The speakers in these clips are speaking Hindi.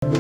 अस्सलाम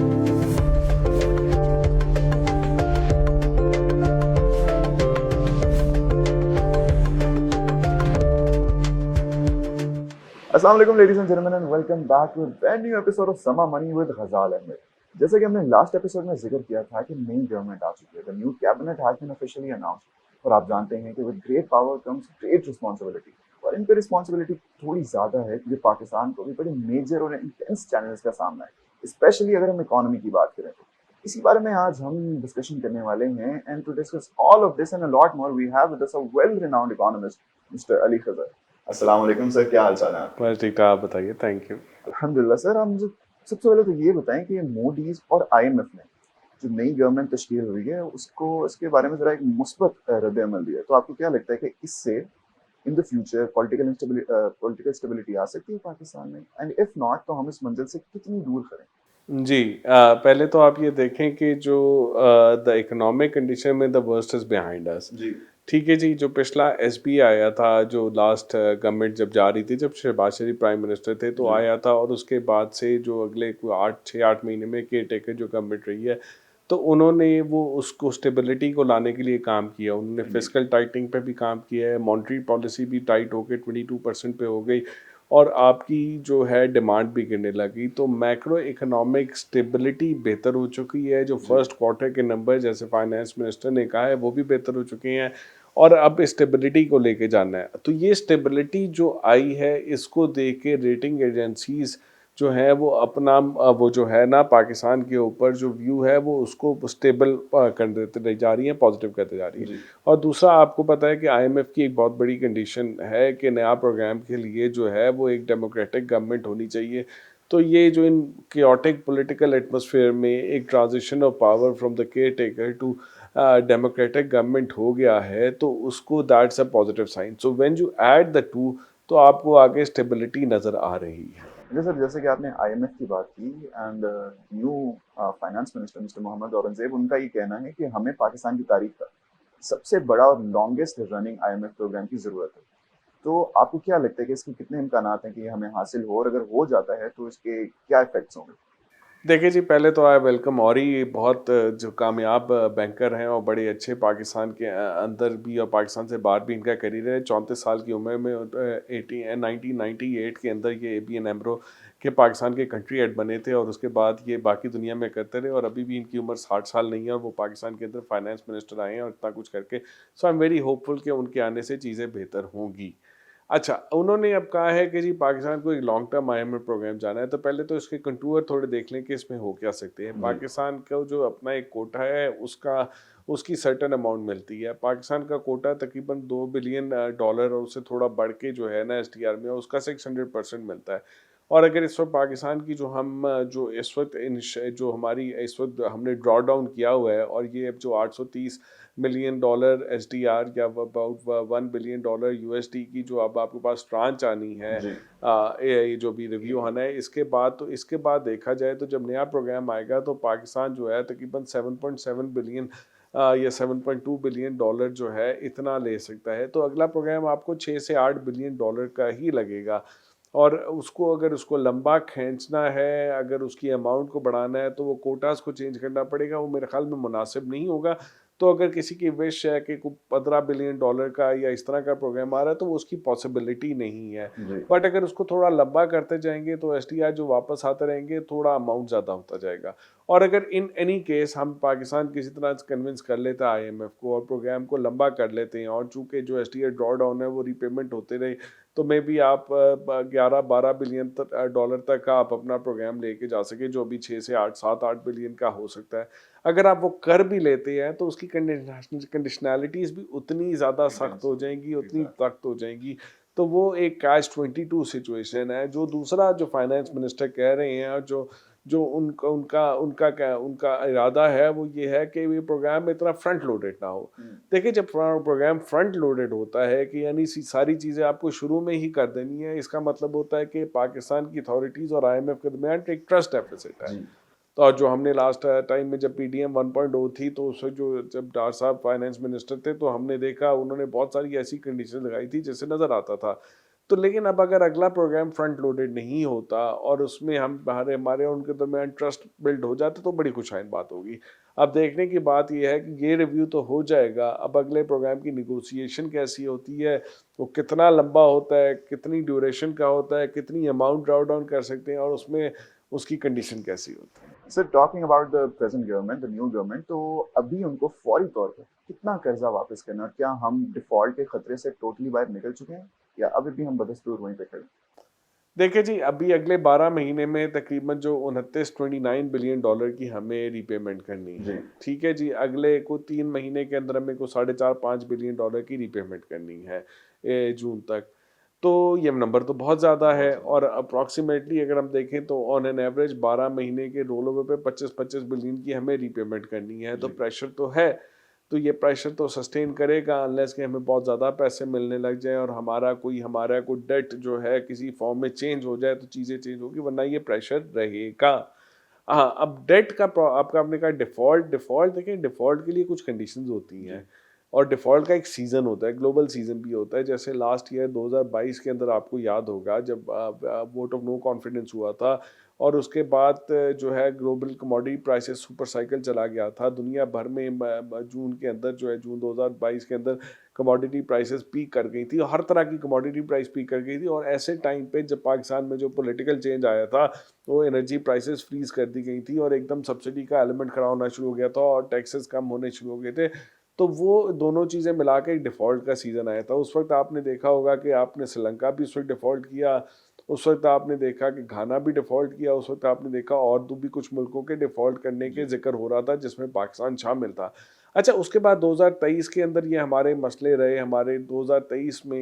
वालेकुम ladies and gentleman and welcome back to a brand new episode of Samaa money with Ghazal Ahmed. जैसे कि हमने लास्ट एपिसोड में जिक्र किया था कि नई गवर्नमेंट आ चुकी है, the new cabinet has been officially announced और आप जानते हैं कि with great power comes great responsibility. और इन पे रिस्पांसिबिलिटी थोड़ी ज़्यादा है क्योंकि पाकिस्तान को भी बड़े मेजर और इंटेंस चैलेंजेस का सामना है, स्पेशली अगर हम इकोनॉमी की बात करें तो। इसी बारे में आज हम डिस्कशन करने वाले हैं and to discuss all of this and a lot more we have with us a well renowned economist mister Ali Khajar. अस्सलाम वालेकुम सर, क्या हाल चाल है आपके? बस ठीक ठाक, आप बताइए। Thank you. अल्हम्दुलिल्लाह सर, आप मुझे सबसे पहले तो ये बताएं कि मोडीज और आईएमएफ ने जो नई गवर्नमेंट तश्कील हुई है उसको इसके बारे में जरा एक मुस्बत रद्द-ए-अमल दिया है। तो आपको क्या लगता है कि इससे in the future political stability आ सकती है पाकिस्तान में? एंड इफ नॉट तो हम इस मंजिल से कितनी दूर खड़े हैं? जी, पहले तो आप ये देखें कि जो द इकोनॉमिक कंडीशन में the worst is behind us. जी। ठीक है जी, जो पिछला एसपी आया था, जो लास्ट गवर्नमेंट जब जा रही थी, जब शहबाज शरीफ प्राइम मिनिस्टर थे तो जी। आया था, और उसके बाद से जो अगले कोई 6-8 महीने में केयर टेकर जो गवर्नमेंट रही है, तो उन्होंने वो उसको स्टेबिलिटी को लाने के लिए काम किया। उन्होंने जी। फिस्कल टाइटनिंग पे भी काम किया है, मॉनेटरी पॉलिसी भी टाइट होकर 22% पे हो गई, और आपकी जो है डिमांड भी गिरने लगी। तो मैक्रो इकोनॉमिक स्टेबिलिटी बेहतर हो चुकी है। जो जी। फर्स्ट क्वार्टर के नंबर, जैसे फाइनेंस मिनिस्टर ने कहा है, वो भी बेहतर हो चुके हैं, और अब स्टेबिलिटी को लेके जाना है। तो ये स्टेबिलिटी जो आई है, इसको देख के रेटिंग एजेंसीज जो है वो अपना वो जो है ना, पाकिस्तान के ऊपर जो व्यू है वो उसको स्टेबल कर देते जा रही है, पॉजिटिव करते जा रही है। जी। और दूसरा, आपको पता है कि आईएमएफ की एक बहुत बड़ी कंडीशन है कि नया प्रोग्राम के लिए जो है वो एक डेमोक्रेटिक गवर्नमेंट होनी चाहिए। तो ये जो इन chaotic पॉलिटिकल एटमॉस्फेयर में एक transition of power from the caretaker to democratic government हो गया है, तो उसको that's a positive sign. So when you add the two, तो आपको आगे स्टेबिलिटी नज़र आ रही है। जी सर, जैसे कि आपने आईएमएफ की बात की and new finance minister mister Mohammad Aurangzeb, उनका ये कहना है कि हमें पाकिस्तान की तारीख का सबसे बड़ा और लॉन्गेस्ट रनिंग आईएमएफ प्रोग्राम की ज़रूरत है। तो आपको क्या लगता है कि इसके कितने इम्कानात हैं कि ये हमें हासिल हो, और अगर हो जाता है तो इसके क्या इफ़ेक्ट्स होंगे? देखिए जी, पहले तो आई वेलकम, और ही बहुत जो कामयाब बैंकर हैं और बड़े अच्छे, पाकिस्तान के अंदर भी और पाकिस्तान से बाहर भी इनका करियर है। 34 साल की उम्र में 1998 के अंदर ये एबीएन एमरो के पाकिस्तान के कंट्री हेड बने थे, और उसके बाद ये बाकी दुनिया में करते रहे, और अभी भी इनकी उम्र 60 साल नहीं है, और वो पाकिस्तान के अंदर फाइनेंस मिनिस्टर आए हैं और इतना कुछ करके। सो आई एम वेरी होपफुल कि उनके आने से चीज़ें बेहतर होंगी। अच्छा, उन्होंने अब कहा है कि जी पाकिस्तान को एक लॉन्ग टर्म आईएमएफ प्रोग्राम जाना है, तो पहले तो इसके कंटूर थोड़े देख लें कि इसमें हो क्या सकते हैं। जी। पाकिस्तान का जो अपना एक कोटा है, उसका उसकी सर्टेन अमाउंट मिलती है। पाकिस्तान का कोटा तकरीबन $2 बिलियन और उससे थोड़ा बढ़ के जो है ना एसटीआर में, उसका 600% मिलता है। और अगर इस वक्त पाकिस्तान की जो इस वक्त जो हमारी इस वक्त हमने ड्रॉ डाउन किया हुआ है, और ये अब जो $830 मिलियन एसडीआर या अबाउट $1 बिलियन यूएसडी की जो अब आपके पास ट्रांच आनी है, जी। ये जो भी रिव्यू आना है, इसके बाद देखा जाए तो जब नया प्रोग्राम आएगा तो पाकिस्तान जो है तकरीबन 7.7 बिलियन या $7.2 बिलियन जो है, इतना ले सकता है। तो अगला प्रोग्राम आपको 6 से $8 बिलियन का ही लगेगा, और उसको अगर उसको लंबा खींचना है, अगर उसकी अमाउंट को बढ़ाना है, तो वो कोटास को चेंज करना पड़ेगा। वो मेरे ख्याल में मुनासिब नहीं होगा। तो अगर किसी की विश है कि को $15 बिलियन का या इस तरह का प्रोग्राम आ रहा है, तो वो उसकी पॉसिबिलिटी नहीं है। जी। बट अगर उसको थोड़ा लंबा करते जाएंगे तो एसटीआर जो वापस आते रहेंगे, थोड़ा अमाउंट ज़्यादा होता जाएगा। और अगर इन एनी केस हम पाकिस्तान किसी तरह से कन्विंस कर लेता है आईएमएफ को, और प्रोग्राम को लंबा कर लेते हैं, और चूंकि जो एसटीआर ड्रॉ डाउन है वो रीपेमेंट होते रहे, तो मे बी आप 11-12 बिलियन डॉलर तक का आप अपना प्रोग्राम लेके जा सके, जो अभी 6 से 8-7-8 बिलियन का हो सकता है। अगर आप वो कर भी लेते हैं, तो उसकी कंडीशनैलिटीज़ भी उतनी ज़्यादा सख्त हो जाएंगी, उतनी सख्त हो जाएंगी। तो वो एक कैच 22 सिचुएशन है। जो दूसरा जो फाइनेंस मिनिस्टर कह रहे हैं, और जो जो उनका उनका उनका क्या उनका इरादा है, वो ये है कि ये प्रोग्राम इतना फ्रंट लोडेड ना हो। देखिए, जब प्रोग्राम फ्रंट लोडेड होता है कि यानी सारी चीज़ें आपको शुरू में ही कर देनी है, इसका मतलब होता है कि पाकिस्तान की अथॉरिटीज़ और आईएमएफ के दरमियान एक ट्रस्ट डेफिसिट है। जी। तो और जो हमने लास्ट टाइम में जब पीडीएम 1.0 थी, तो उसमें जो जब डार साहब फाइनेंस मिनिस्टर थे, तो हमने देखा उन्होंने बहुत सारी ऐसी कंडीशन लगाई थी जिससे नज़र आता था तो लेकिन अब अगर अगला प्रोग्राम फ्रंट लोडेड नहीं होता और उसमें हम हमारे हमारे और उनके दरमियान ट्रस्ट बिल्ड हो जाता तो बड़ी खुशहाइन बात होगी। अब देखने की बात यह है कि ये रिव्यू तो हो जाएगा, अब अगले प्रोग्राम की नेगोशिएशन कैसी होती है, वो कितना लंबा होता है, कितनी ड्यूरेशन का होता है, कितनी अमाउंट ड्रॉ डाउन कर सकते हैं और उसमें उसकी कंडीशन कैसी होती है। Sir talking about the present government, the new government, तो अभी उनको फौरी तौर पर कितना कर्जा वापस करना है और क्या हम डिफॉल्ट के खतरे से टोटली बाहर निकल चुके हैं या अभी भी हम बदस्तूर वहीं पे खड़े हैं? देखिए जी, अभी अगले 12 महीने में तकरीबन जो 29 बिलियन डॉलर की हमें रीपेमेंट करनी जी। है। ठीक है जी, अगले को 3 महीने के अंदर हमें को 4.5 बिलियन डॉलर की रीपेमेंट करनी है जून तक। तो ये नंबर तो बहुत ज़्यादा बहुत है ज़्यादा। और अप्रॉक्सीमेटली अगर हम देखें तो ऑन एन एवरेज 12 महीने के रोल ओवर पे 25-25 बिलियन की हमें रीपेमेंट करनी है। तो जी। प्रेशर तो है। तो ये प्रेशर तो सस्टेन करेगा अनलेस कि हमें बहुत ज़्यादा पैसे मिलने लग जाएँ और हमारा कोई डेट जो है किसी फॉर्म में चेंज हो जाए तो चीज़ें चेंज होगी, वरना ये प्रेशर रहेगा। हाँ, अब डेट का आपका आपने कहा डिफ़ॉल्ट डिफ़ॉल्ट देखिए, डिफ़ॉल्ट के लिए कुछ कंडीशंस होती जी। हैं और डिफ़ॉल्ट का एक सीज़न होता है, ग्लोबल सीज़न भी होता है। जैसे लास्ट ईयर 2022 के अंदर आपको याद होगा जब वोट ऑफ नो कॉन्फिडेंस हुआ था और उसके बाद जो है global commodity prices super cycle चला गया था। दुनिया भर में जून के अंदर जो है जून 2022 के अंदर कमोडिटी प्राइसेस पीक कर गई थी और हर तरह की कमोडिटी प्राइस पीक कर गई थी और ऐसे टाइम पे जब पाकिस्तान में जो पॉलिटिकल चेंज आया था, तो एनर्जी प्राइसेस फ्रीज़ कर दी गई थी और एकदम सब्सिडी का एलिमेंट खड़ा होना शुरू हो गया था और टैक्सेस कम होने शुरू हो गए थे। तो वो दोनों चीज़ें मिला के एक डिफ़ॉल्ट का सीज़न आया था। उस वक़्त आपने देखा होगा कि आपने श्रीलंका भी उस वक़्त डिफ़ॉल्ट किया, उस वक़्त आपने देखा कि घाना भी डिफ़ॉल्ट किया, उस वक़्त आपने देखा और भी कुछ मुल्कों के डिफ़ॉल्ट करने के जी। ज़िक्र हो रहा था जिसमें पाकिस्तान शामिल था। अच्छा, उसके बाद 2023 के अंदर ये हमारे मसले रहे, हमारे 2023 में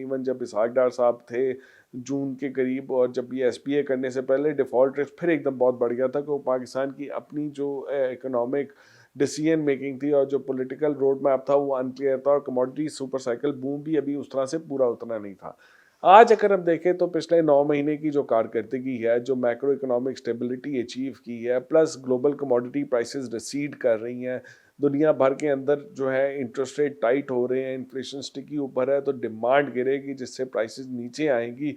इवन जब इसहाक डार साहब थे जून के करीब और जब ये एसपीए करने से पहले डिफ़ॉल्ट रिस्क फिर एकदम बहुत बढ़ गया था कि वो पाकिस्तान की अपनी जो इकोनॉमिक डिसीजन मेकिंग थी और जो पॉलिटिकल रोड मैप था वो अनक्लियर था और कमोडिटी सुपर साइकिल बूम भी अभी उस तरह से पूरा उतना नहीं था। आज अगर हम देखें तो पिछले 9 महीने की जो कारकर्दगी है, जो मैक्रो इकोनॉमिक स्टेबिलिटी अचीव की है, plus global commodity prices recede कर रही हैं, दुनिया भर के अंदर जो है इंटरेस्ट रेट टाइट हो रहे हैं, इन्फ्लेशन स्टिकी ऊपर है, तो डिमांड गिरेगी जिससे प्राइसेस नीचे आएँगी।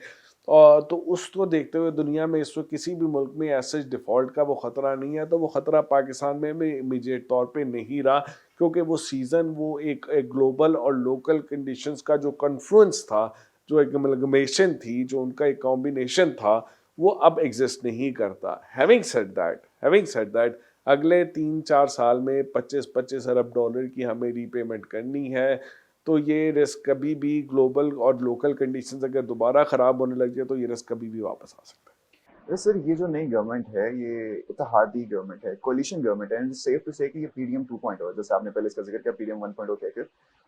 और तो उसको देखते हुए दुनिया में इस वक़्त किसी भी मुल्क में एज़ सच डिफ़ॉल्ट का वो ख़तरा नहीं है, तो वो ख़तरा पाकिस्तान में भी इमीडिएट तौर पे नहीं रहा क्योंकि वो सीज़न वो एक ग्लोबल और लोकल कंडीशंस का जो कन्फ्लुएंस था, जो एक अमलगमेशन थी, जो उनका एक कॉम्बिनेशन था, वो अब एग्ज़िस्ट नहीं करता। हैविंग सेड दैट अगले 3-4 साल में 25-25 अरब डॉलर की हमें रीपेमेंट करनी है, तो ये रिस्क कभी भी ग्लोबल और लोकल कंडीशंस अगर दोबारा ख़राब होने लग जाए, तो ये रिस्क कभी भी वापस आ सकता है। वैसे सर ये जो नई गवर्नमेंट है ये इत्तेहादी गवर्नमेंट है, कोलिशन गवर्नमेंट है, एंड सेफ टू से कि ये पीडीएम 2.0 जैसे आपने पहले इसका जिक्र किया, पीडीएम 1.0 कहकर।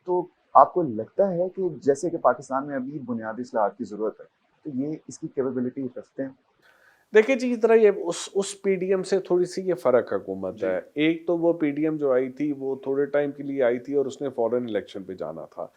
तो आपको लगता है कि जैसे कि पाकिस्तान में अभी बुनियादी इस्लाहात की ज़रूरत है, तो ये इसकी कैपेबिलिटी रखते हैं? देखिए जी, इतना ये उस पीडीएम से थोड़ी-सी ये फ़र्क हुकूमत जी। है। एक तो वो पीडीएम जो आई थी, वो थोड़े टाइम के लिए आई थी और उसने फ़ौरन इलेक्शन पे जाना था।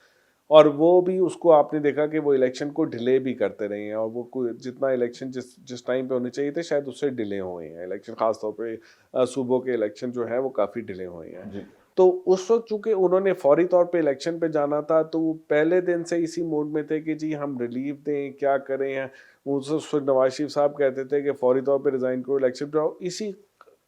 और वो भी उसको आपने देखा कि वो इलेक्शन को डिले भी करते रहे हैं और वो कोई जितना इलेक्शन जिस जिस टाइम पे होने चाहिए थे शायद उससे डिले हुए हैं इलेक्शन, खास तौर पे सूबों के इलेक्शन जो है वो काफ़ी डिले हुए हैं। जी। तो उस वक़्त चूँकि उन्होंने फौरी तौर पे इलेक्शन पे जाना था, तो वो पहले दिन से इसी मूड में थे कि जी हम रिलीफ़ दें, क्या करें? उस वक़्त नवाज़ शरीफ साहब कहते थे कि फौरी तौर पे रिज़ाइन करो, इलेक्शन पे जाओ। इसी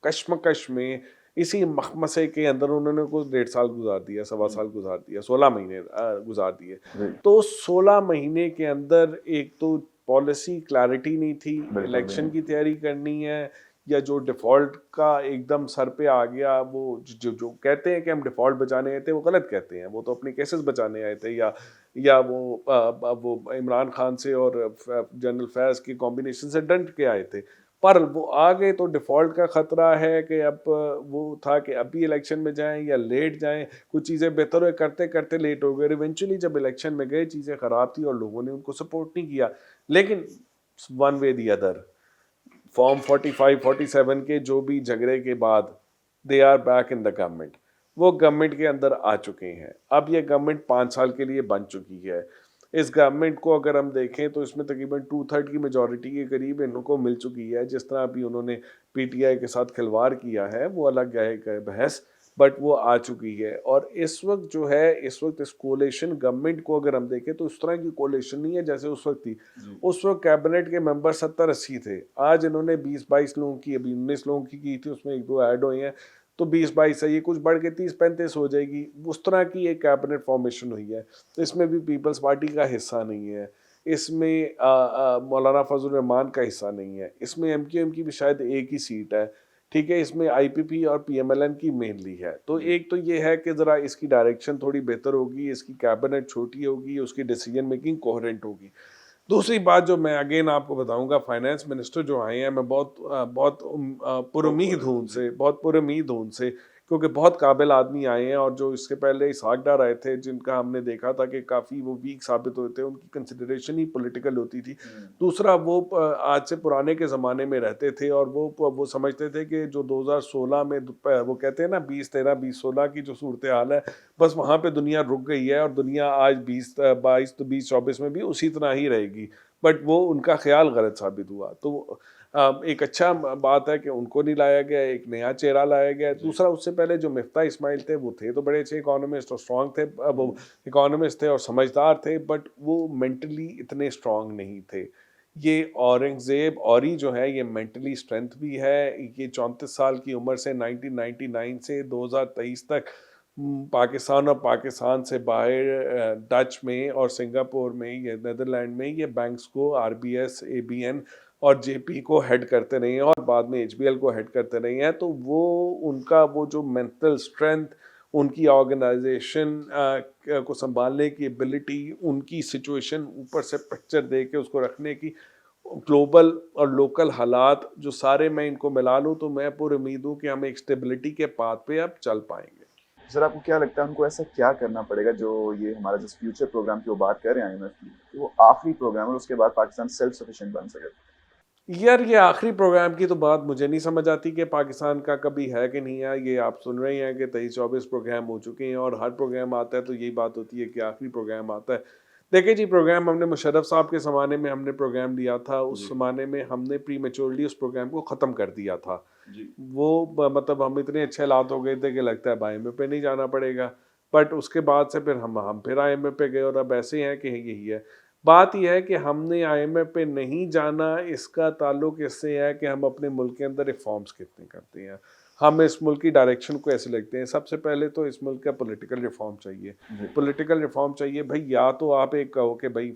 कशमकश में, इसी मखमसे के अंदर उन्होंने कुछ 1.5 साल गुज़ार दिया, सवा हुँ। साल गुज़ार दिया, 16 महीने गुज़ार दिए। जी। तो 16 महीने के अंदर एक तो पॉलिसी क्लैरिटी नहीं थी, बिल्कुल भी इलेक्शन नहीं। की तैयारी करनी है या जो डिफ़ॉल्ट का एकदम सर पे आ गया, वो जो जो कहते हैं कि हम डिफ़ॉल्ट बचाने आए थे, वो गलत कहते हैं। वो तो अपने केसेस बचाने आए थे या वो इमरान खान से और जनरल फैज़ के कॉम्बिनेशन से डंट के आए थे। पर वो आ गए तो डिफ़ॉल्ट का ख़तरा है कि अब वो था कि अभी इलेक्शन में जाएँ या लेट जाएँ, कुछ चीज़ें बेहतर हुए करते-करते लेट हो गए और इवेंचुअली जब इलेक्शन में गए चीज़ें ख़राब थी और लोगों ने उनको सपोर्ट नहीं किया। लेकिन one way the other form 45-47 के जो भी झगड़े के बाद they are back in the government. वो गवर्नमेंट के अंदर आ चुके हैं। अब ये गवर्नमेंट 5 साल के लिए बन चुकी है। इस गवर्नमेंट को अगर हम देखें तो इसमें तकरीबन 2/3 की मेजॉरिटी के करीब इनको मिल चुकी है। जिस तरह अभी उन्होंने पीटीआई के साथ खिलवाड़ किया है वो अलग है एक बहस। बट वो आ चुकी है। और इस वक्त जो है, इस वक्त इस कोलेशन गवर्नमेंट को अगर हम देखें तो इस तरह की कोलेशन नहीं है जैसे उस वक्त थी। उस वक्त कैबिनेट के मेंबर 70-80 थे, आज इन्होंने 20-22 लोगों की, अभी 19 लोगों की थी, उसमें 1-2 ऐड हुए हैं, तो 20-22 है, ये कुछ बढ़ के 30-35 हो जाएगी। उस तरह की एक कैबिनेट फॉर्मेशन हुई है। इसमें भी पीपल्स पार्टी का हिस्सा नहीं है, इसमें मौलाना फजल रहमान का हिस्सा नहीं है, इसमें एमक्यूएम की भी शायद एक ही सीट है, ठीक है, इसमें आईपीपी और पीएमएलएन की मेनली है। तो एक तो ये है कि ज़रा इसकी डायरेक्शन थोड़ी बेहतर होगी, इसकी कैबिनेट छोटी होगी, उसकी डिसीजन मेकिंग कोहेरेंट होगी। दूसरी बात जो मैं अगेन आपको बताऊंगा, फाइनेंस मिनिस्टर जो आए हैं, मैं पुरुमीद हूँ उनसे, बहुत पुरुमीद हूँ उनसे, क्योंकि बहुत काबिल आदमी आए हैं। और जो इसके पहले इसहाक डार आए थे, जिनका हमने देखा था कि काफ़ी वो वीक साबित हुए थे, उनकी कंसिडरेशन ही पॉलिटिकल होती थी। दूसरा, वो आज से पुराने के ज़माने में रहते थे और वो समझते थे कि जो 2016 में वो कहते हैं ना 2013-2016 की जो सूरत हाल है, बस वहाँ पे दुनिया रुक गई है और दुनिया आज 2022 तो 2024 में भी उसी तरह ही रहेगी। बट वो उनका ख्याल गलत साबित हुआ। तो एक अच्छा बात है कि उनको नहीं लाया गया, एक नया चेहरा लाया गया। दूसरा, उससे पहले जो मिफ्ता इस्माइल थे, वो थे तो बड़े अच्छे इकोनॉमिस्ट और स्ट्रॉन्ग थे, वो इकोनॉमिस्ट थे और समझदार थे, बट वो मेंटली इतने स्ट्रॉन्ग नहीं थे। ये औरंगजेब औरी जो है, ये मेंटली स्ट्रेंथ भी है। ये 34 साल की उम्र से 1999 से 2023 तक पाकिस्तान और पाकिस्तान से बाहर डच में और सिंगापुर में, ये नेदरलैंड में, ये बैंक्स को आरबीएस, एबीएन और जेपी को हेड करते रहे हैं और बाद में एचबीएल को हेड करते रहे हैं। तो वो उनका वो जो मेंटल स्ट्रेंथ, उनकी ऑर्गेनाइजेशन को संभालने की एबिलिटी, उनकी सिचुएशन ऊपर से पिक्चर दे के उसको रखने की, ग्लोबल और लोकल हालात जो सारे मैं इनको मिला लूँ, तो मैं पूरी उम्मीद हूँ कि हम एक स्टेबिलिटी के पाथ पे अब चल पाएंगे। सर आपको क्या लगता है उनको ऐसा क्या करना पड़ेगा, जो ये हमारा जिस फ्यूचर प्रोग्राम की वो बात कर रहे हैं आईएमएफ की, कि वो आखिरी प्रोग्राम है और उसके बाद पाकिस्तान सेल्फ सफिशिएंट बन सके? यार, ये आखिरी प्रोग्राम की तो बात मुझे नहीं समझ आती कि पाकिस्तान का कभी है कि नहीं है। ये आप सुन रहे हैं कि 23-24 प्रोग्राम हो चुके हैं और हर प्रोग्राम आता है तो यही बात होती है कि आखिरी प्रोग्राम आता है। देखिए जी, प्रोग्राम हमने मुशर्रफ साहब के ज़माने में हमने प्रोग्राम लिया था, उस ज़माने में हमने प्री मेच्योरली उस प्रोग्राम को ख़त्म कर दिया था। मतलब हम इतने अच्छे हालात हो गए थे कि लगता है अब आईएमएफ पे नहीं जाना पड़ेगा। बट उसके बाद से फिर हम फिर आईएमएफ पे गए और अब ऐसे हैं कि यही है। बात यह है कि हमने आईएमएफ पे नहीं जाना, इसका ताल्लुक इससे है कि हम अपने मुल्क के अंदर रिफॉर्म्स कितने करते हैं, हम इस मुल्क की डायरेक्शन को ऐसे लगते हैं। सबसे पहले तो इस मुल्क का पॉलिटिकल रिफॉर्म चाहिए। पॉलिटिकल रिफॉर्म चाहिए भाई, या तो आप एक कहो कि भाई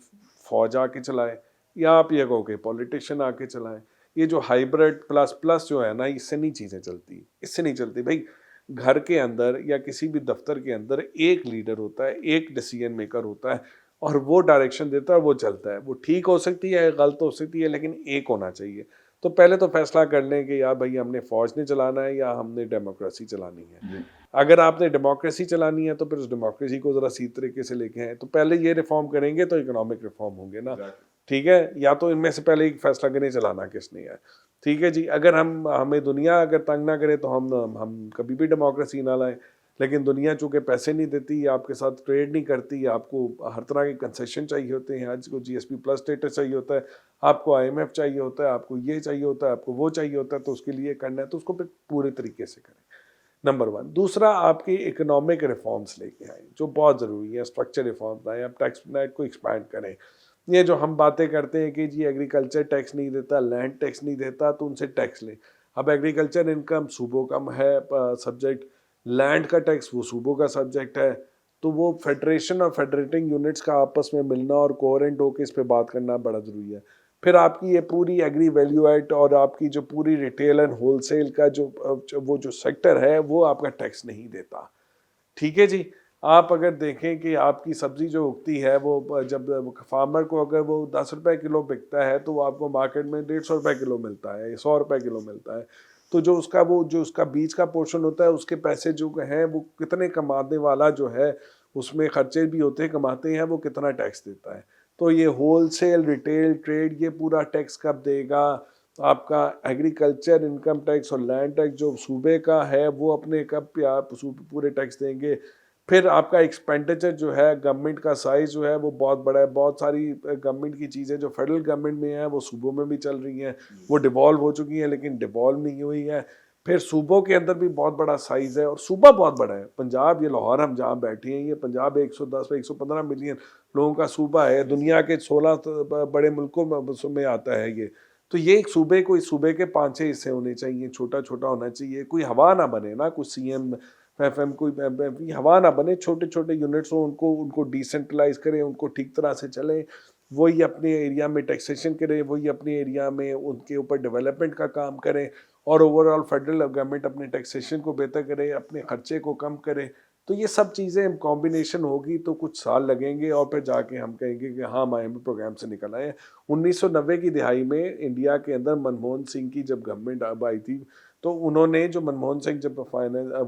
फौज आके चलाए, या आप ये कहो कि पॉलिटिशियन आके चलाएं। ये जो हाइब्रिड प्लस प्लस जो है ना, इससे नहीं चीज़ें चलती, इससे नहीं चलती भाई। घर के अंदर या किसी भी दफ्तर के अंदर एक लीडर होता है, एक डिसीजन मेकर होता है और वो डायरेक्शन देता है, वो चलता है। वो ठीक हो सकती है, गलत हो सकती है, लेकिन एक होना चाहिए। तो पहले तो फैसला कर लें कि यार भाई हमने फौज नहीं चलाना है या हमने डेमोक्रेसी चलानी है। अगर आपने डेमोक्रेसी चलानी है तो फिर उस डेमोक्रेसी को ज़रा सी तरीके से लेके आए। तो पहले ये रिफॉर्म करेंगे तो इकोनॉमिक रिफॉर्म होंगे ना, ठीक है। या तो इनमें से पहले एक फैसला करें चलाना किसने है, ठीक है जी। अगर हमें दुनिया अगर तंग ना करे तो हम कभी भी डेमोक्रेसी ना लाएं। लेकिन दुनिया चूँकि पैसे नहीं देती, आपके साथ ट्रेड नहीं करती, आपको हर तरह के कंसेशन चाहिए होते हैं, आज को जीएसपी प्लस स्टेटस चाहिए होता है, आपको आईएमएफ चाहिए होता है, आपको ये चाहिए होता है, आपको वो चाहिए होता है, तो उसके लिए करना है तो उसको फिर पूरे तरीके से करें, नंबर 1। दूसरा, आपकी इकोनॉमिक रिफॉर्म्स लेके आए जो बहुत ज़रूरी है। स्ट्रक्चर रिफॉर्म्स लाएँ, आप टैक्स नेट को एक्सपैंड करें। ये जो हम बातें करते हैं कि जी एग्रीकल्चर टैक्स नहीं देता, लैंड टैक्स नहीं देता, तो उनसे टैक्स लें। अब एग्रीकल्चर इनकम सूबों का है सब्जेक्ट, लैंड का टैक्स वो सूबों का सब्जेक्ट है। तो वो फेडरेशन और फेडरेटिंग यूनिट्स का आपस में मिलना और कोहेरेंट होकर इस पे बात करना बड़ा ज़रूरी है। फिर आपकी ये पूरी एग्री वैल्यू एड और आपकी जो पूरी रिटेल एंड होलसेल का वो जो सेक्टर है, वो आपका टैक्स नहीं देता, ठीक है जी। आप अगर देखें कि आपकी सब्जी जो उगती है, वो जब फार्मर को अगर वो 10 रुपए किलो बिकता है तो आपको मार्केट में 150 रुपए किलो मिलता है, 100 रुपए किलो मिलता है। तो जो उसका बीज का पोर्शन होता है, उसके पैसे जो हैं वो कितने कमाने वाला जो है, उसमें खर्चे भी होते हैं, कमाते हैं, वो कितना टैक्स देता है। तो ये होलसेल, रिटेल, ट्रेड, ये पूरा टैक्स कब देगा? आपका एग्रीकल्चर इनकम टैक्स और लैंड टैक्स जो सूबे का है, वो अपने कब आप पूरे टैक्स देंगे। फिर आपका एक्सपेंडिचर जो है, गवर्नमेंट का साइज जो है वो बहुत बड़ा है। बहुत सारी गवर्नमेंट की चीज़ें जो फेडरल गवर्नमेंट में है वो सूबों में भी चल रही हैं, वो डिवॉल्व हो चुकी हैं लेकिन डिवॉल्व नहीं हुई है। फिर सूबों के अंदर भी बहुत बड़ा साइज है और सूबा बहुत बड़ा है। पंजाब, ये लाहौर हम जहाँ बैठे हैं, ये पंजाब 110 115 मिलियन लोगों का सूबा है। दुनिया के 16 बड़े मुल्कों में आता है ये। तो ये एक सूबे को, इस सूबे के 5-6 हिस्से होने चाहिए, छोटा छोटा होना चाहिए। कोई हवा ना बने ना, कुछ सीएम एफएम कोई हवा ना बने, छोटे छोटे यूनिट्स हो, उनको उनको डिसेंट्रलाइज करें, उनको ठीक तरह से चले। वही अपने एरिया में टैक्सेशन करें, वही अपने एरिया में उनके ऊपर डेवलपमेंट का काम करें, और ओवरऑल फेडरल गवर्नमेंट अपने टैक्सेशन को बेहतर करे, अपने खर्चे को कम करे। तो ये सब चीज़ें कॉम्बिनेशन होगी तो कुछ साल लगेंगे और फिर जाके हम कहेंगे कि हाँ, हम IMF प्रोग्राम से निकल आए हैं। 1990 की दिहाई में इंडिया के अंदर मनमोहन सिंह की जब गवर्नमेंट अब आई थी, तो उन्होंने, जो मनमोहन सिंह जब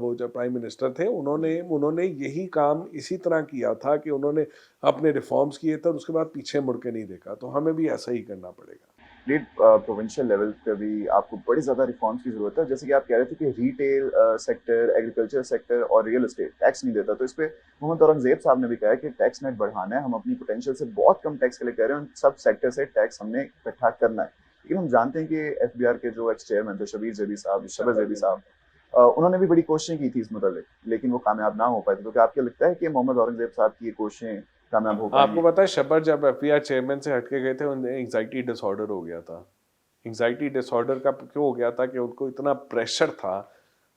वो जब प्राइम मिनिस्टर थे, उन्होंने उन्होंने यही काम इसी तरह किया था कि उन्होंने अपने रिफॉर्म्स किए थे और उसके बाद पीछे मुड़ के नहीं देखा। तो हमें भी ऐसा ही करना पड़ेगा। स्टेट प्रोविंशियल लेवल पे भी आपको बड़ी ज़्यादा रिफॉर्म्स की ज़रूरत है। जैसे कि आप कह रहे थे कि रिटेल सेक्टर, एग्रीकल्चर सेक्टर और रियल एस्टेट टैक्स नहीं देता, तो इस पे मोहम्मद औरंगजेब साहब ने भी कहा है कि टैक्स नेट बढ़ाना है, हम अपनी पोटेंशियल से बहुत कम टैक्स कलेक्ट कर रहे हैं, उन सब सेक्टर से टैक्स हमने इकट्ठा करना है। लेकिन हम जानते हैं कि FBR के जो एक्स चेयरमैन थे शबीर जेबी साहब, शबर जेबी साहब, उन्होंने भी बड़ी कोशिशें की थी इस मुताबिक, लेकिन वो कामयाब ना हो पाए थे। तो क्या आपको लगता है कि मोहम्मद औरंगजेब साहब की ये कोशिशें कामयाब हो आपको पाएंगी? पता है, शब्बर जब FBR चेयरमैन से हटके गए थे, उन्हें एंग्जाइटी डिसऑर्डर हो गया था। एंग्जाइटी डिसऑर्डर का क्यों हो गया था कि उनको इतना प्रेशर था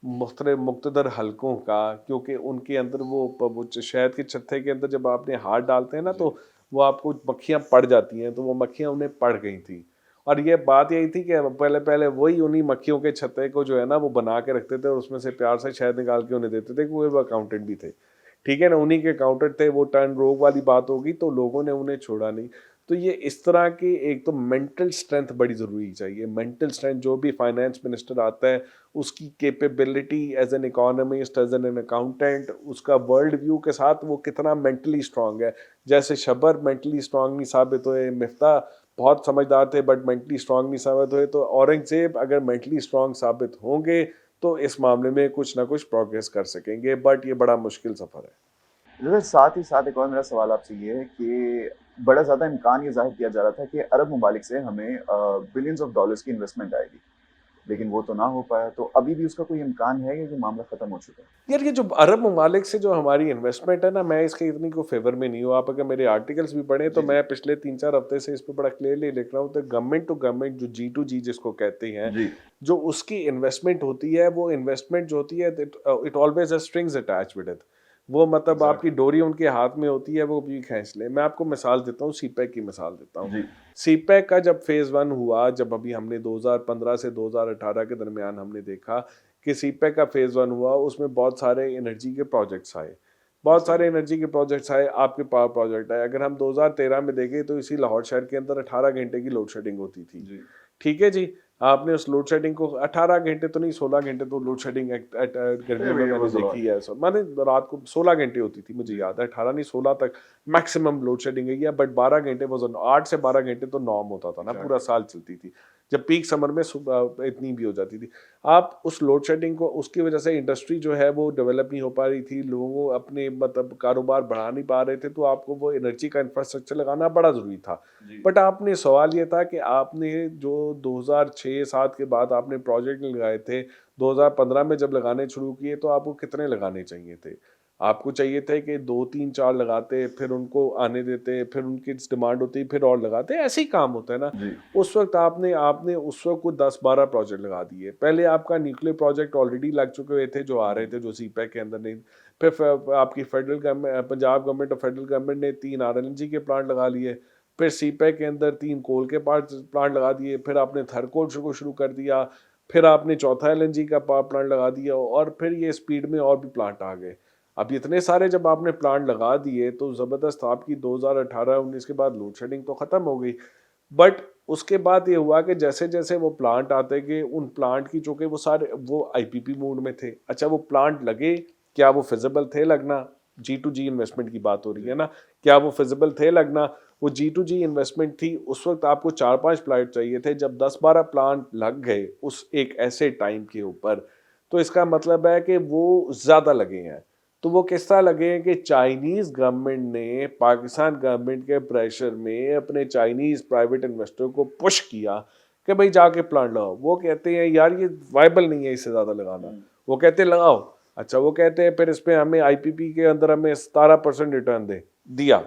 मुख्तदर हलकों का, क्योंकि उनके अंदर वो शहद के छत्ते के अंदर जब आपने हाथ डालते हैं ना, तो वो आपको मक्खियाँ पड़ जाती हैं, तो वो मक्खियाँ उन्हें पड़ गई थी। और ये बात यही थी कि पहले पहले वही उन्हीं मक्खियों के छत्ते को जो है ना, वो बना के रखते थे और उसमें से प्यार से शहद निकाल के उन्हें देते थे, कि वो अकाउंटेंट भी थे। ठीक है ना, उन्हीं के अकाउंटेंट थे। वो टर्न रोग वाली बात होगी तो लोगों ने उन्हें छोड़ा नहीं। तो ये इस तरह की एक तो मेंटल स्ट्रेंथ बड़ी ज़रूरी चाहिए। मेंटल स्ट्रेंथ, जो भी फाइनेंस मिनिस्टर आता है, उसकी capability as an economist, as an accountant, उसका वर्ल्ड व्यू के साथ वो कितना मेंटली स्ट्रांग है। जैसे शबर मेंटली स्ट्रांग नहीं साबित हुए, मिफ्ता बहुत समझदार थे बट मेंटली स्ट्रांग नहीं साबित हुए, तो औरंगजेब अगर मेंटली स्ट्रांग साबित होंगे तो इस मामले में कुछ ना कुछ प्रोग्रेस कर सकेंगे, बट ये बड़ा मुश्किल सफ़र है। जैसे साथ ही साथ एक और मेरा सवाल आपसे ये है कि बड़ा ज़्यादा इम्कान ये ज़ाहिर किया जा रहा था कि अरब ममालिक से हमें बिलियंस ऑफ डॉलर्स की इन्वेस्टमेंट आएगी, लेकिन वो तो ना हो पाया। तो अभी भी उसका कोई इम्कान है या ये मामला ख़त्म हो चुका है? यार, ये जो अरब ममालिक से जो हमारी इन्वेस्टमेंट है ना, मैं इसके इतनी को फेवर में नहीं हूँ। आप अगर मेरे आर्टिकल्स भी पढ़ें तो मैं पिछले 3-4 हफ्ते से इस पे बड़ा क्लियरली लिख रहा हूँ। तो गवर्नमेंट टू गवर्नमेंट, जो G2G जिसको कहते हैं, जी, जो उसकी इन्वेस्टमेंट होती है, वो इन्वेस्टमेंट जो होती है, it always has strings attached with it. वो मतलब आपकी डोरी उनके हाथ में होती है, वो भी खींच ले। मैं आपको मिसाल देता हूँ, सीपैक की मिसाल देता हूँ। जी, सीपैक का जब फेज़ 1 हुआ, जब अभी हमने 2015 से 2018 के दरमियान हमने देखा कि सीपैक का फेज़ 1 हुआ, उसमें बहुत सारे एनर्जी के प्रोजेक्ट्स आए। बहुत सारे एनर्जी के प्रोजेक्ट्स आए, आपके पावर प्रोजेक्ट आए। अगर हम 2013 में देखें तो इसी लाहौर शहर के अंदर 18 घंटे की लोड शेडिंग होती थी। जी, ठीक है जी, आपने उस लोड शेडिंग को 18 घंटे तो नहीं, 16 घंटे तो लोड शेडिंग गर्मियों में ये मैंने was a lot. देखी है। मैंने रात को 16 घंटे होती थी, मुझे याद है, 18 नहीं 16 तक मैक्सिमम लोड शेडिंग गई है। बट 12 घंटे वो 8 से 12 घंटे तो नॉर्म होता था ना, पूरा साल चलती थी। जब पीक समर में सुबह इतनी भी हो जाती थी। आप उस लोड शेडिंग को, उसकी वजह से इंडस्ट्री जो है वो डेवलप नहीं हो पा रही थी, लोगों अपने मतलब कारोबार बढ़ा नहीं पा रहे थे, तो आपको वो एनर्जी का इंफ्रास्ट्रक्चर लगाना बड़ा ज़रूरी था। बट आपने, सवाल ये था कि आपने जो 2006-7 के बाद आपने प्रोजेक्ट लगाए थे, 2015 में जब लगाने शुरू किए तो आपको कितने लगाने चाहिए थे? आपको चाहिए थे कि 2-3-4 लगाते, फिर उनको आने देते, फिर उनकी डिमांड होती, फिर और लगाते। ऐसे ही काम होता है ना। जी, उस वक्त आपने आपने उस वक्त को 10-12 प्रोजेक्ट लगा दिए। पहले आपका न्यूक्लियर प्रोजेक्ट ऑलरेडी लग चुके हुए थे, जो आ रहे थे, जो सीपैक के अंदर नहीं। फिर आपकी फेडरल गवर्नमेंट, पंजाब गवर्नमेंट और फेडरल गवर्नमेंट ने 3 RLNG के प्लांट लगा लिए। फिर सीपैक के अंदर 3 कोल के प्लांट लगा दिए। फिर आपने थर्कोल को शुरू कर दिया। फिर आपने चौथा LNG का पावर प्लांट लगा दिया, और फिर ये स्पीड में और भी प्लांट आ गए। अब इतने सारे जब आपने प्लांट लगा दिए तो ज़बरदस्त, आपकी 2018-19 के बाद लोड शेडिंग तो ख़त्म हो गई। बट उसके बाद ये हुआ कि जैसे-जैसे वो प्लांट आते गए, उन प्लांट की, चूँकि वो सारे वो IPP मोड में थे। अच्छा, वो प्लांट लगे, क्या वो फिज़िबल थे लगना? G2G इन्वेस्टमेंट की बात हो रही है ना, क्या वो फिज़िबल थे लगना? वो G2G इन्वेस्टमेंट थी, उस वक़्त आपको 4-5 प्लांट चाहिए थे, जब 10-12 प्लांट लग गए उस एक ऐसे टाइम के ऊपर, तो इसका मतलब है कि वो ज़्यादा लगे हैं। तो वो किस तरह लगे हैं कि चाइनीज़ गवर्नमेंट ने पाकिस्तान गवर्नमेंट के प्रेशर में अपने चाइनीज़ प्राइवेट इन्वेस्टर को पुश किया कि भाई जाके प्लांट लगाओ। वो कहते हैं यार ये वायबल नहीं है इससे ज़्यादा लगाना। वो कहते हैं लगाओ। अच्छा वो कहते हैं फिर इस पे हमें आईपीपी के अंदर हमें 17% रिटर्न दिया।